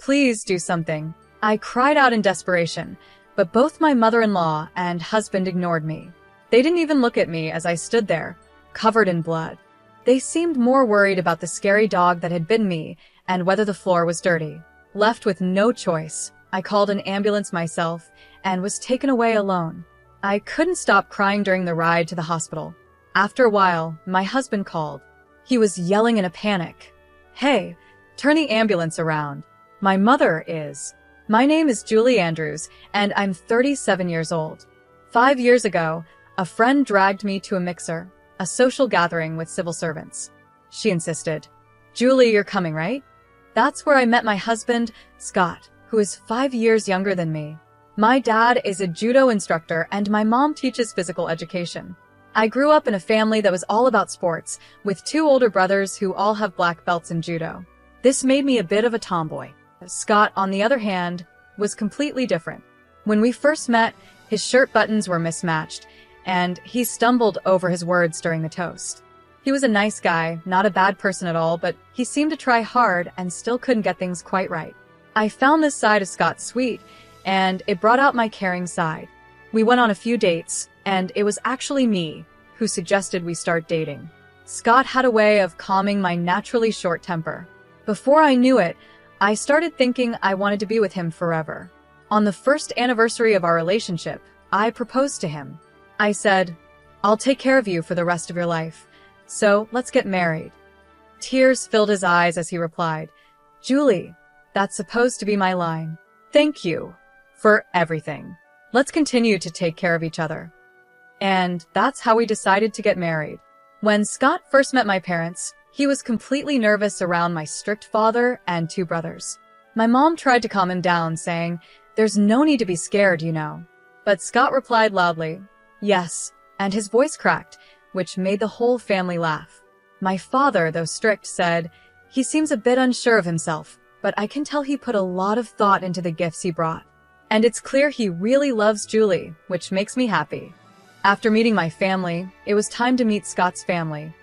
Please do something. I cried out in desperation, but both my mother-in-law and husband ignored me. They didn't even look at me as I stood there, covered in blood. They seemed more worried about the scary dog that had bitten me and whether the floor was dirty. Left with no choice, I called an ambulance myself and was taken away alone. I couldn't stop crying during the ride to the hospital. After a while, my husband called. He was yelling in a panic. "Hey, turn the ambulance around. My mother is." My name is Julie Andrews, and I'm 37 years old. 5 years ago, a friend dragged me to a mixer, a social gathering with civil servants. She insisted, "Julie, you're coming, right?" That's where I met my husband, Scott, who is 5 years younger than me. My dad is a judo instructor and my mom teaches physical education. I grew up in a family that was all about sports, with 2 older brothers who all have black belts in judo. This made me a bit of a tomboy. Scott, on the other hand, was completely different. When we first met, his shirt buttons were mismatched, and he stumbled over his words during the toast. He was a nice guy, not a bad person at all, but he seemed to try hard and still couldn't get things quite right. I found this side of Scott sweet, and it brought out my caring side. We went on a few dates, and it was actually me who suggested we start dating. Scott had a way of calming my naturally short temper. Before I knew it, I started thinking I wanted to be with him forever. On the first anniversary of our relationship, I proposed to him. I said, "I'll take care of you for the rest of your life, so let's get married." Tears filled his eyes as he replied, "Julie, that's supposed to be my line. Thank you for everything. Let's continue to take care of each other." And that's how we decided to get married. When Scott first met my parents, he was completely nervous around my strict father and 2 brothers. My mom tried to calm him down, saying, "There's no need to be scared, you know." But Scott replied loudly, "Yes," and his voice cracked, which made the whole family laugh. My father, though strict, said, "He seems a bit unsure of himself, but I can tell he put a lot of thought into the gifts he brought. And it's clear he really loves Julie, which makes me happy." After meeting my family, it was time to meet Scott's family.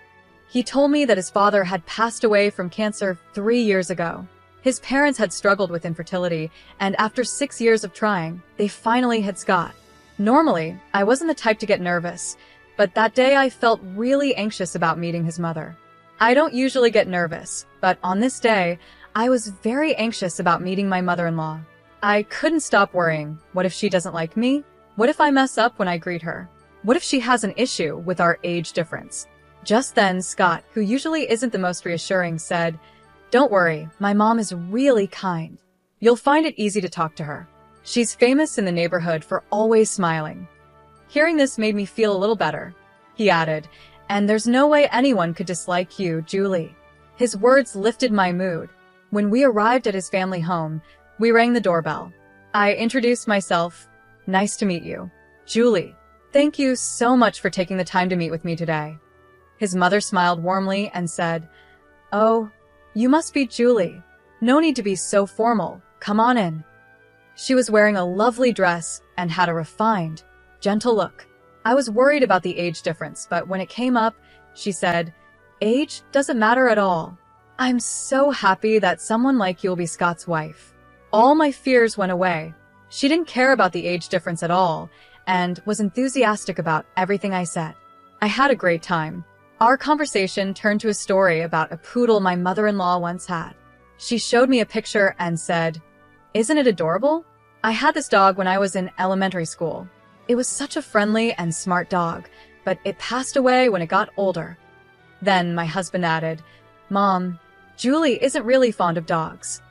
He told me that his father had passed away from cancer 3 years ago. His parents had struggled with infertility, and after 6 years of trying, they finally had Scott. Normally, I wasn't the type to get nervous, but that day I felt really anxious about meeting his mother. I don't usually get nervous, but on this day, I was very anxious about meeting my mother-in-law. I couldn't stop worrying. What if she doesn't like me? What if I mess up when I greet her? What if she has an issue with our age difference? Just then, Scott, who usually isn't the most reassuring, said, "Don't worry, my mom is really kind. You'll find it easy to talk to her. She's famous in the neighborhood for always smiling." Hearing this made me feel a little better. He added, "And there's no way anyone could dislike you, Julie." His words lifted my mood. When we arrived at his family home, we rang the doorbell. I introduced myself. "Nice to meet you, Julie. Thank you so much for taking the time to meet with me today." His mother smiled warmly and said, "Oh, you must be Julie. No need to be so formal. Come on in." She was wearing a lovely dress and had a refined, gentle look. I was worried about the age difference, but when it came up, she said, "Age doesn't matter at all. I'm so happy that someone like you'll be Scott's wife." All my fears went away. She didn't care about the age difference at all, and was enthusiastic about everything I said. I had a great time. Our conversation turned to a story about a poodle my mother-in-law once had. She showed me a picture and said, "Isn't it adorable? I had this dog when I was in elementary school. It was such a friendly and smart dog, but it passed away when it got older." Then my husband added, "Mom, Julie isn't really fond of dogs."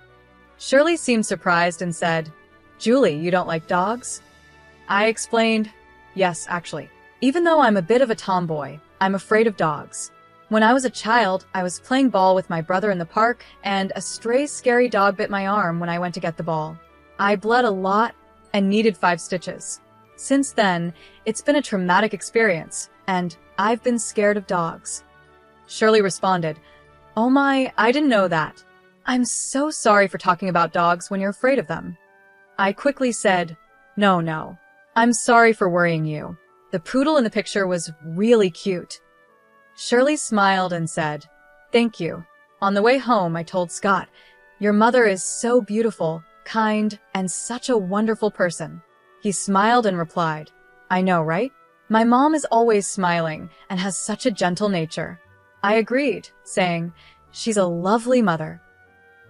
Shirley seemed surprised and said, "Julie, you don't like dogs?" I explained, "Yes, actually. Even though I'm a bit of a tomboy, I'm afraid of dogs. When I was a child, I was playing ball with my brother in the park, and a stray scary dog bit my arm when I went to get the ball. I bled a lot and needed 5 stitches. Since then, it's been a traumatic experience, and I've been scared of dogs." Shirley responded, "Oh my, I didn't know that. I'm so sorry for talking about dogs when you're afraid of them." I quickly said, No. I'm sorry for worrying you. The poodle in the picture was really cute." Shirley smiled and said, "Thank you." On the way home, I told Scott, Your mother is so beautiful, kind, and such a wonderful person. He smiled and replied, I know, right? My mom is always smiling and has such a gentle nature. I agreed, saying, she's a lovely mother.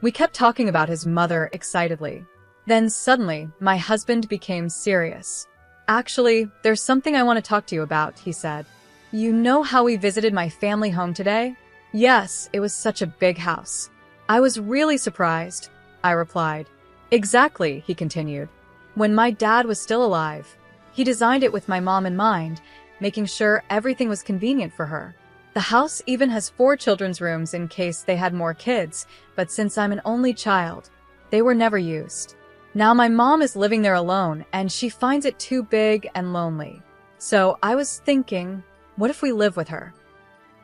We kept talking about his mother excitedly. Then suddenly, my husband became serious. Actually, there's something I want to talk to you about, he said. You know how we visited my family home today? Yes, it was such a big house. I was really surprised, I replied. Exactly, he continued. When my dad was still alive, he designed it with my mom in mind, making sure everything was convenient for her. The house even has 4 children's rooms in case they had more kids, but since I'm an only child, they were never used. Now my mom is living there alone, and she finds it too big and lonely. So I was thinking, what if we live with her?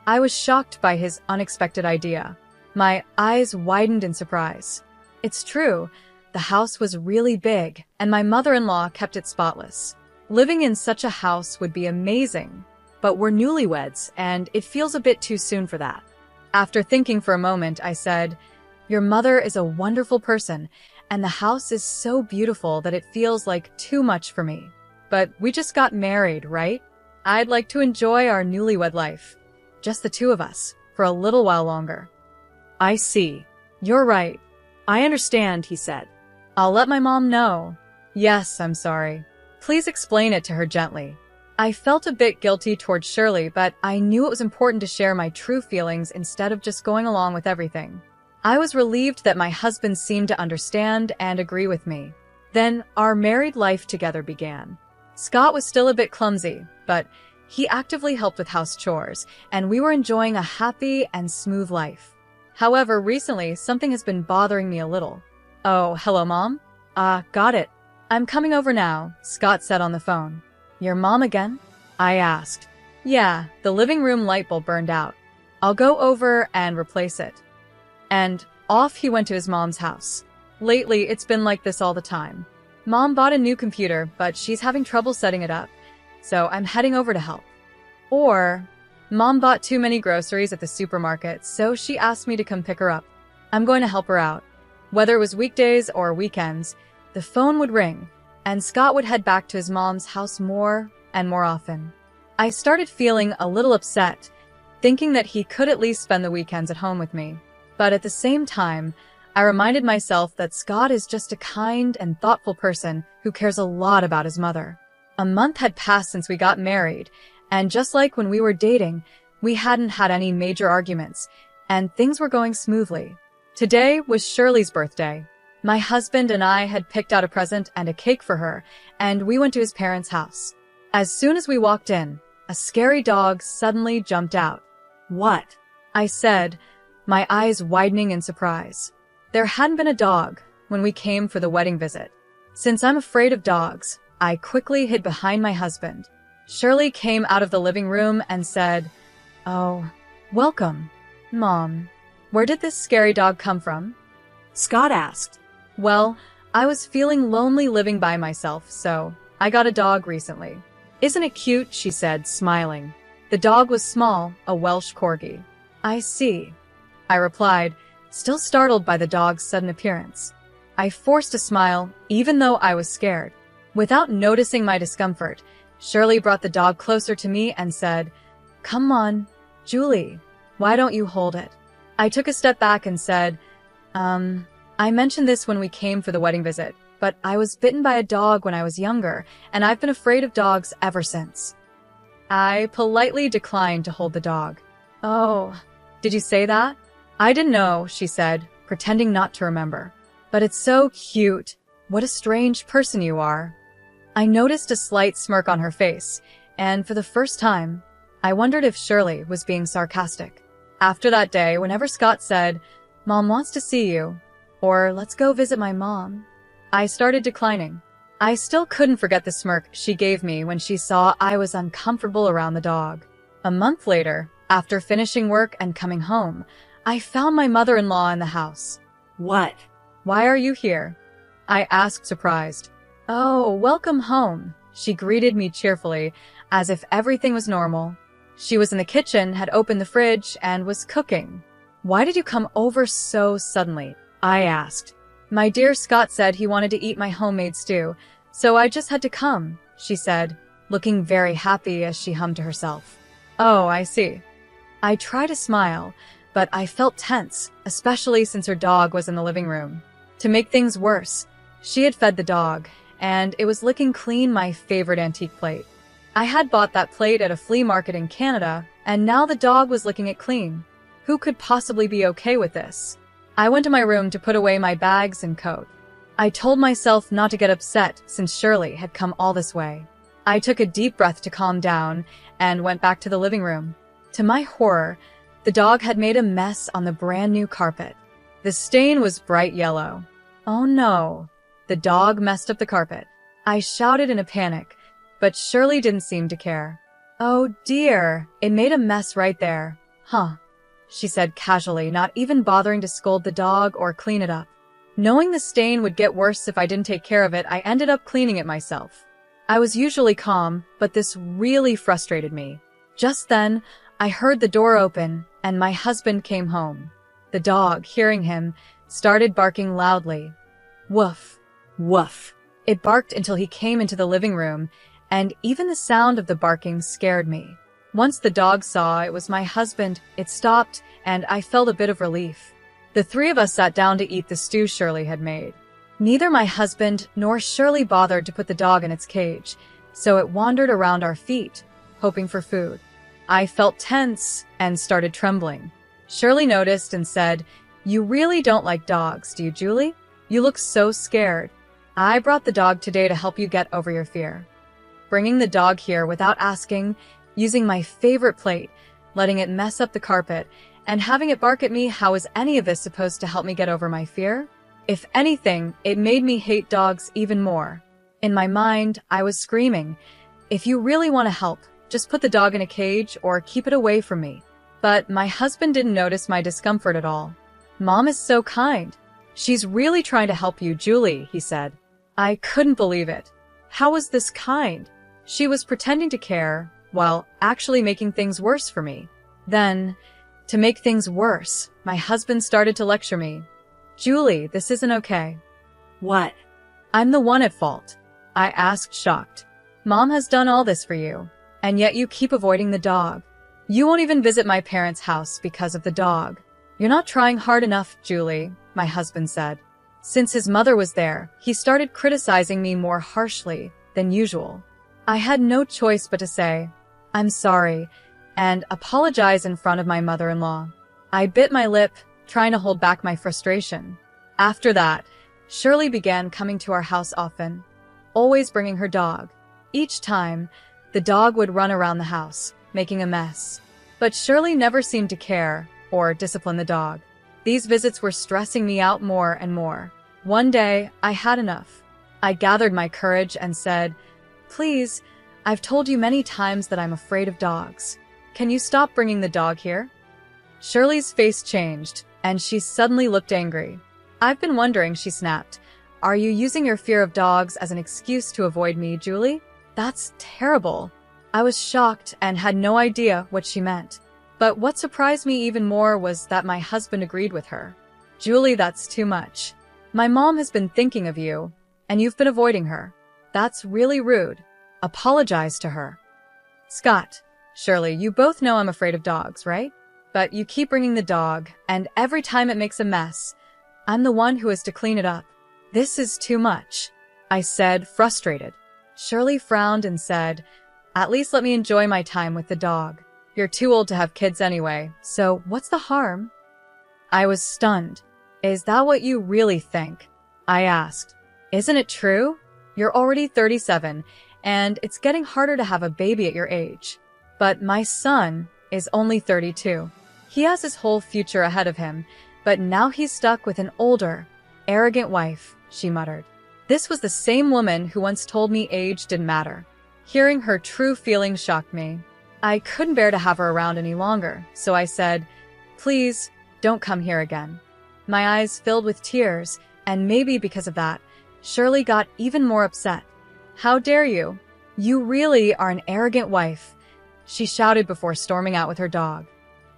I was shocked by his unexpected idea. My eyes widened in surprise. It's true, the house was really big, and my mother-in-law kept it spotless. Living in such a house would be amazing, but we're newlyweds, and it feels a bit too soon for that. After thinking for a moment, I said, your mother is a wonderful person, and the house is so beautiful that it feels like too much for me. But we just got married, right? I'd like to enjoy our newlywed life. Just the 2 of us, for a little while longer. I see. You're right. I understand, he said. I'll let my mom know. Yes, I'm sorry. Please explain it to her gently. I felt a bit guilty towards Shirley, but I knew it was important to share my true feelings instead of just going along with everything. I was relieved that my husband seemed to understand and agree with me. Then our married life together began. Scott was still a bit clumsy, but he actively helped with house chores, and we were enjoying a happy and smooth life. However, recently, something has been bothering me a little. Oh, hello, Mom? Got it. I'm coming over now, Scott said on the phone. Your mom again? I asked. Yeah, the living room light bulb burned out. I'll go over and replace it. And off he went to his mom's house. Lately, it's been like this all the time. Mom bought a new computer, but she's having trouble setting it up, so I'm heading over to help. Or, Mom bought too many groceries at the supermarket, so she asked me to come pick her up. I'm going to help her out. Whether it was weekdays or weekends, the phone would ring, and Scott would head back to his mom's house more and more often. I started feeling a little upset, thinking that he could at least spend the weekends at home with me. But at the same time, I reminded myself that Scott is just a kind and thoughtful person who cares a lot about his mother. A month had passed since we got married, and just like when we were dating, we hadn't had any major arguments, and things were going smoothly. Today was Shirley's birthday. My husband and I had picked out a present and a cake for her, and we went to his parents' house. As soon as we walked in, a scary dog suddenly jumped out. What? I said, my eyes widening in surprise. There hadn't been a dog when we came for the wedding visit. Since I'm afraid of dogs, I quickly hid behind my husband. Shirley came out of the living room and said, Oh, welcome, Mom. Where did this scary dog come from? Scott asked. Well, I was feeling lonely living by myself, so I got a dog recently. Isn't it cute? She said, smiling. The dog was small, a Welsh corgi. I see, I replied, still startled by the dog's sudden appearance. I forced a smile, even though I was scared. Without noticing my discomfort, Shirley brought the dog closer to me and said, Come on, Julie, why don't you hold it? I took a step back and said, I mentioned this when we came for the wedding visit, but I was bitten by a dog when I was younger, and I've been afraid of dogs ever since. I politely declined to hold the dog. Oh, did you say that? I didn't know, she said, pretending not to remember. But it's so cute. What a strange person you are. I noticed a slight smirk on her face, and for the first time, I wondered if Shirley was being sarcastic. After that day, whenever Scott said, Mom wants to see you, or let's go visit my mom, I started declining. I still couldn't forget the smirk she gave me when she saw I was uncomfortable around the dog. A month later, after finishing work and coming home, I found my mother-in-law in the house. What? Why are you here? I asked, surprised. Oh, welcome home. She greeted me cheerfully, as if everything was normal. She was in the kitchen, had opened the fridge, and was cooking. Why did you come over so suddenly? I asked. My dear Scott said he wanted to eat my homemade stew, so I just had to come, she said, looking very happy as she hummed to herself. Oh, I see. I tried to smile, but I felt tense, especially since her dog was in the living room. To make things worse, she had fed the dog, and it was licking clean my favorite antique plate. I had bought that plate at a flea market in Canada, and now the dog was licking it clean. Who could possibly be okay with this? I went to my room to put away my bags and coat. I told myself not to get upset since Shirley had come all this way. I took a deep breath to calm down and went back to the living room. To my horror, the dog had made a mess on the brand new carpet. The stain was bright yellow. Oh no, the dog messed up the carpet. I shouted in a panic, but Shirley didn't seem to care. Oh dear, it made a mess right there. Huh, she said casually, not even bothering to scold the dog or clean it up. Knowing the stain would get worse if I didn't take care of it, I ended up cleaning it myself. I was usually calm, but this really frustrated me. Just then, I heard the door open, and my husband came home. The dog, hearing him, started barking loudly. Woof, woof. It barked until he came into the living room, and even the sound of the barking scared me. Once the dog saw it was my husband, it stopped, and I felt a bit of relief. The three of us sat down to eat the stew Shirley had made. Neither my husband nor Shirley bothered to put the dog in its cage, so it wandered around our feet, hoping for food. I felt tense and started trembling. Shirley noticed and said, "You really don't like dogs, do you, Julie? You look so scared. I brought the dog today to help you get over your fear." Bringing the dog here without asking, using my favorite plate, letting it mess up the carpet, and having it bark at me, how is any of this supposed to help me get over my fear? If anything, it made me hate dogs even more. In my mind, I was screaming, "If you really want to help, just put the dog in a cage or keep it away from me." But my husband didn't notice my discomfort at all. "Mom is so kind. She's really trying to help you, Julie," he said. I couldn't believe it. How was this kind? She was pretending to care, while actually making things worse for me. Then, to make things worse, my husband started to lecture me. "Julie, this isn't okay." "What?" "I'm the one at fault," I asked, shocked. "Mom has done all this for you, and yet you keep avoiding the dog. You won't even visit my parents' house because of the dog. You're not trying hard enough, Julie," my husband said. Since his mother was there, he started criticizing me more harshly than usual. I had no choice but to say, "I'm sorry," and apologize in front of my mother-in-law. I bit my lip, trying to hold back my frustration. After that, Shirley began coming to our house often, always bringing her dog. Each time, the dog would run around the house, making a mess. But Shirley never seemed to care or discipline the dog. These visits were stressing me out more and more. One day, I had enough. I gathered my courage and said, "Please, I've told you many times that I'm afraid of dogs. Can you stop bringing the dog here?" Shirley's face changed, and she suddenly looked angry. "I've been wondering," she snapped. "Are you using your fear of dogs as an excuse to avoid me, Julie? That's terrible." I was shocked and had no idea what she meant. But what surprised me even more was that my husband agreed with her. "Julie, that's too much. My mom has been thinking of you, and you've been avoiding her. That's really rude. Apologize to her." "Scott, Shirley, you both know I'm afraid of dogs, right? But you keep bringing the dog, and every time it makes a mess, I'm the one who has to clean it up. This is too much," I said, frustrated. Shirley frowned and said, "At least let me enjoy my time with the dog. You're too old to have kids anyway, so what's the harm?" I was stunned. "Is that what you really think?" I asked. "Isn't it true? You're already 37, and it's getting harder to have a baby at your age. But my son is only 32. He has his whole future ahead of him, but now he's stuck with an older, arrogant wife," she muttered. This was the same woman who once told me age didn't matter. Hearing her true feelings shocked me. I couldn't bear to have her around any longer, so I said, "Please, don't come here again." My eyes filled with tears, and maybe because of that, Shirley got even more upset. "How dare you? You really are an arrogant wife," she shouted before storming out with her dog.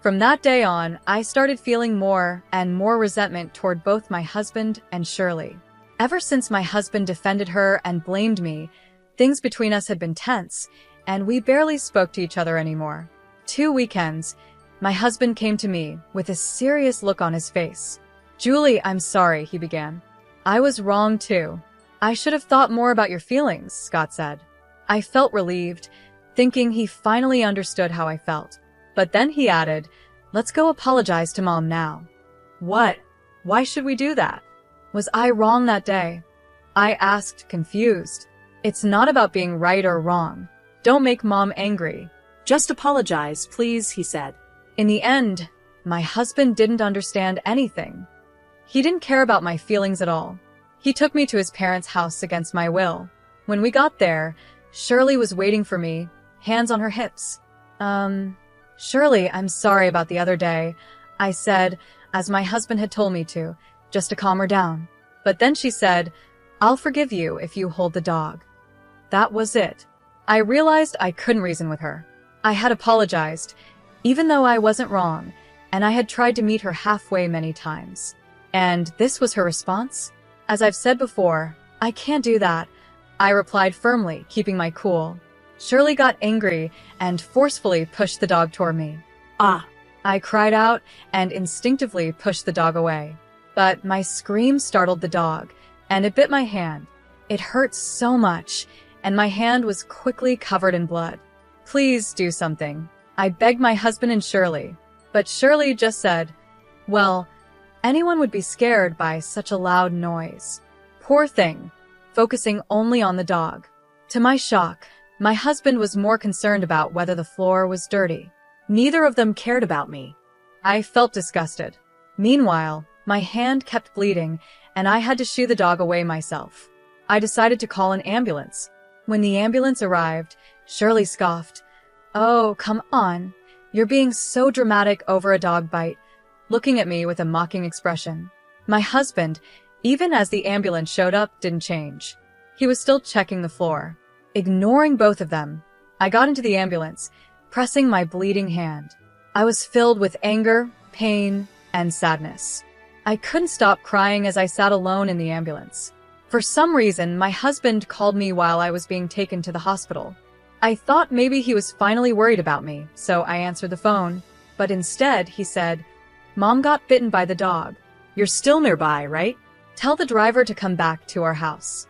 From that day on, I started feeling more and more resentment toward both my husband and Shirley. Ever since my husband defended her and blamed me, things between us had been tense, and we barely spoke to each other anymore. 2 weekends, my husband came to me with a serious look on his face. "Julie, I'm sorry," he began. "I was wrong too. I should have thought more about your feelings," Scott said. I felt relieved, thinking he finally understood how I felt. But then he added, "Let's go apologize to Mom now." "What? Why should we do that? Was I wrong that day?" I asked, confused. "It's not about being right or wrong. Don't make Mom angry. "Just apologize, please," he said. In the end, my husband didn't understand anything. He didn't care about my feelings at all. He took me to his parents' house against my will. When we got there, Shirley was waiting for me, hands on her hips. Shirley, I'm sorry about the other day," I said, as my husband had told me to, just to calm her down. But then she said, "I'll forgive you if you hold the dog." That was it. I realized I couldn't reason with her. I had apologized, even though I wasn't wrong, and I had tried to meet her halfway many times. And this was her response? As I've said before, I can't do that, I replied firmly, keeping my cool. Shirley got angry and forcefully pushed the dog toward me. "Ah!" I cried out and instinctively pushed the dog away. But my scream startled the dog, and it bit my hand. It hurt so much, and my hand was quickly covered in blood. "Please do something," I begged my husband and Shirley. But Shirley just said, "Well, anyone would be scared by such a loud noise." Poor thing, focusing only on the dog. To my shock, my husband was more concerned about whether the floor was dirty. Neither of them cared about me. I felt disgusted. Meanwhile, my hand kept bleeding, and I had to shoo the dog away myself. I decided to call an ambulance. When the ambulance arrived, Shirley scoffed, "Oh, come on. You're being so dramatic over a dog bite," looking at me with a mocking expression. My husband, even as the ambulance showed up, didn't change. He was still checking the floor. Ignoring both of them, I got into the ambulance, pressing my bleeding hand. I was filled with anger, pain, and sadness. I couldn't stop crying as I sat alone in the ambulance. For some reason, my husband called me while I was being taken to the hospital. I thought maybe he was finally worried about me, so I answered the phone. But instead, he said, "Mom got bitten by the dog. You're still nearby, right? Tell the driver to come back to our house."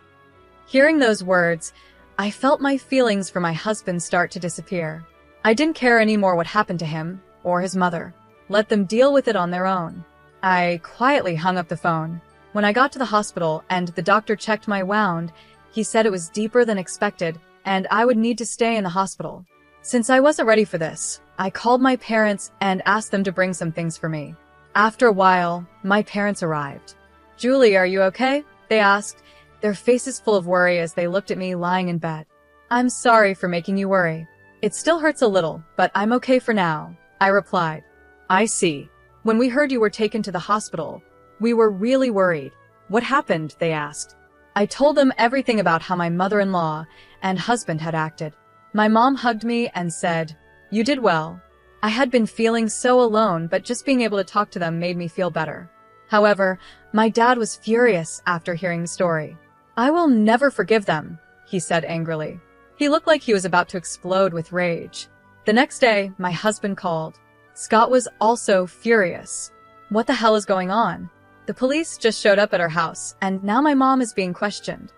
Hearing those words, I felt my feelings for my husband start to disappear. I didn't care anymore what happened to him or his mother. Let them deal with it on their own. I quietly hung up the phone. When I got to the hospital and the doctor checked my wound, he said it was deeper than expected and I would need to stay in the hospital. Since I wasn't ready for this, I called my parents and asked them to bring some things for me. After a while, my parents arrived. "Julie, are you okay?" they asked, their faces full of worry as they looked at me lying in bed. "I'm sorry for making you worry. It still hurts a little, but I'm okay for now," I replied. "I see. When we heard you were taken to the hospital, we were really worried." "What happened?" they asked. I told them everything about how my mother-in-law and husband had acted. My mom hugged me and said, "You did well." I had been feeling so alone, but just being able to talk to them made me feel better. However, my dad was furious after hearing the story. "I will never forgive them," he said angrily. He looked like he was about to explode with rage. The next day, my husband called. Scott was also furious. "What the hell is going on? The police just showed up at our house, and now my mom is being questioned."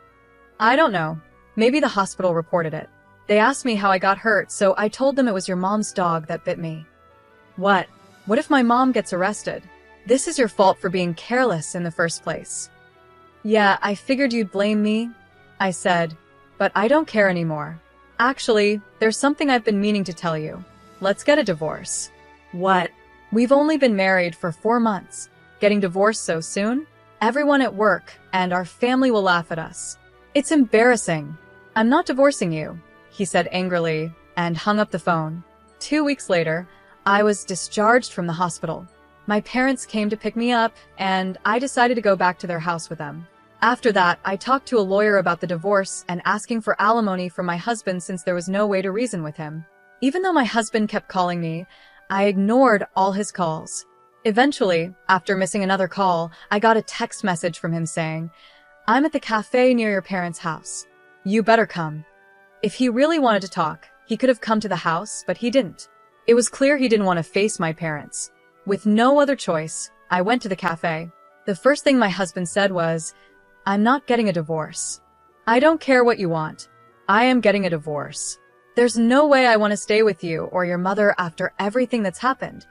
"I don't know. Maybe the hospital reported it. They asked me how I got hurt, so I told them it was your mom's dog that bit me." "What? What if my mom gets arrested? This is your fault for being careless in the first place." "Yeah, I figured you'd blame me," I said, "but I don't care anymore. Actually, there's something I've been meaning to tell you. Let's get a divorce." "What?" "We've only been married for 4 months. Getting divorced so soon? Everyone at work and our family will laugh at us. It's embarrassing." "I'm not divorcing you," he said angrily and hung up the phone. 2 weeks later, I was discharged from the hospital. My parents came to pick me up, and I decided to go back to their house with them. After that, I talked to a lawyer about the divorce and asking for alimony from my husband since there was no way to reason with him. Even though my husband kept calling me, I ignored all his calls. Eventually, after missing another call, I got a text message from him saying, "I'm at the cafe near your parents' house. You better come." If he really wanted to talk, he could have come to the house, but he didn't. It was clear he didn't want to face my parents. With no other choice, I went to the cafe. The first thing my husband said was, "I'm not getting a divorce. I don't care what you want. I am getting a divorce. There's no way I want to stay with you or your mother after everything that's happened."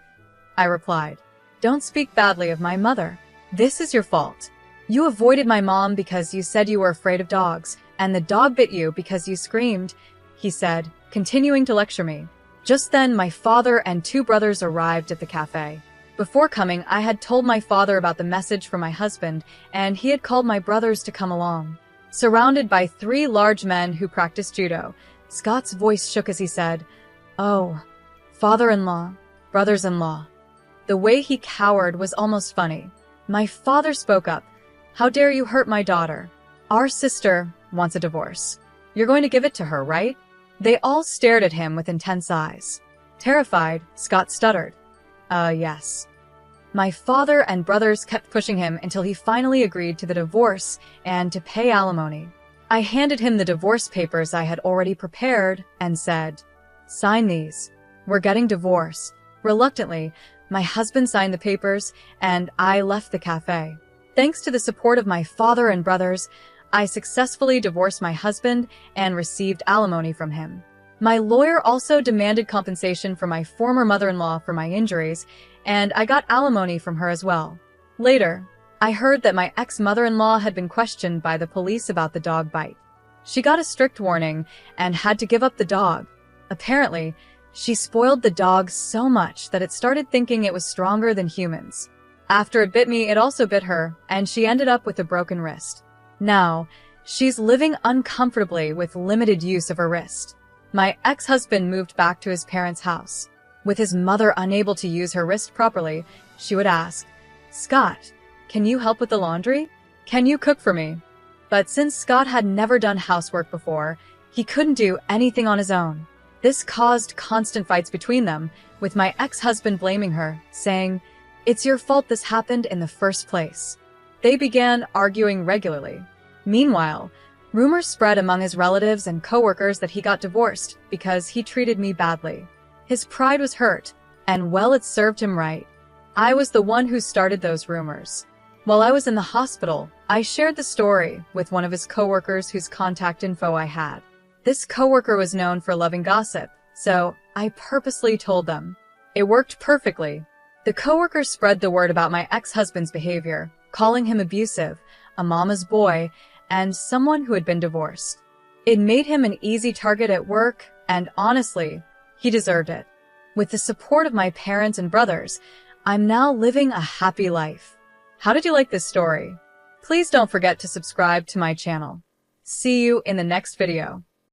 I replied, "Don't speak badly of my mother. This is your fault. You avoided my mom because you said you were afraid of dogs, and the dog bit you because you screamed," he said, continuing to lecture me. Just then, my father and 2 brothers arrived at the cafe. Before coming, I had told my father about the message from my husband, and he had called my brothers to come along. Surrounded by 3 large men who practiced judo, Scott's voice shook as he said, "Oh, father-in-law, brothers-in-law." The way he cowered was almost funny. My father spoke up, "How dare you hurt my daughter? Our sister wants a divorce. You're going to give it to her, right?" They all stared at him with intense eyes. Terrified, Scott stuttered, Yes." My father and brothers kept pushing him until he finally agreed to the divorce and to pay alimony. I handed him the divorce papers I had already prepared and said, "Sign these. We're getting divorced." Reluctantly, my husband signed the papers and I left the cafe. Thanks to the support of my father and brothers, I successfully divorced my husband and received alimony from him. My lawyer also demanded compensation from my former mother-in-law for my injuries, and I got alimony from her as well. Later, I heard that my ex-mother-in-law had been questioned by the police about the dog bite. She got a strict warning and had to give up the dog. Apparently, she spoiled the dog so much that it started thinking it was stronger than humans. After it bit me, it also bit her, and she ended up with a broken wrist. Now, she's living uncomfortably with limited use of her wrist. My ex-husband moved back to his parents' house. With his mother unable to use her wrist properly, she would ask, "Scott, can you help with the laundry? Can you cook for me?" But since Scott had never done housework before, he couldn't do anything on his own. This caused constant fights between them, with my ex-husband blaming her, saying, "It's your fault this happened in the first place." They began arguing regularly. Meanwhile, rumors spread among his relatives and coworkers that he got divorced because he treated me badly. His pride was hurt, and well, it served him right. I was the one who started those rumors. While I was in the hospital, I shared the story with one of his coworkers whose contact info I had. This coworker was known for loving gossip, so I purposely told them. It worked perfectly. The coworker spread the word about my ex-husband's behavior, calling him abusive, a mama's boy, and someone who had been divorced. It made him an easy target at work, and honestly, he deserved it. With the support of my parents and brothers, I'm now living a happy life. How did you like this story? Please don't forget to subscribe to my channel. See you in the next video.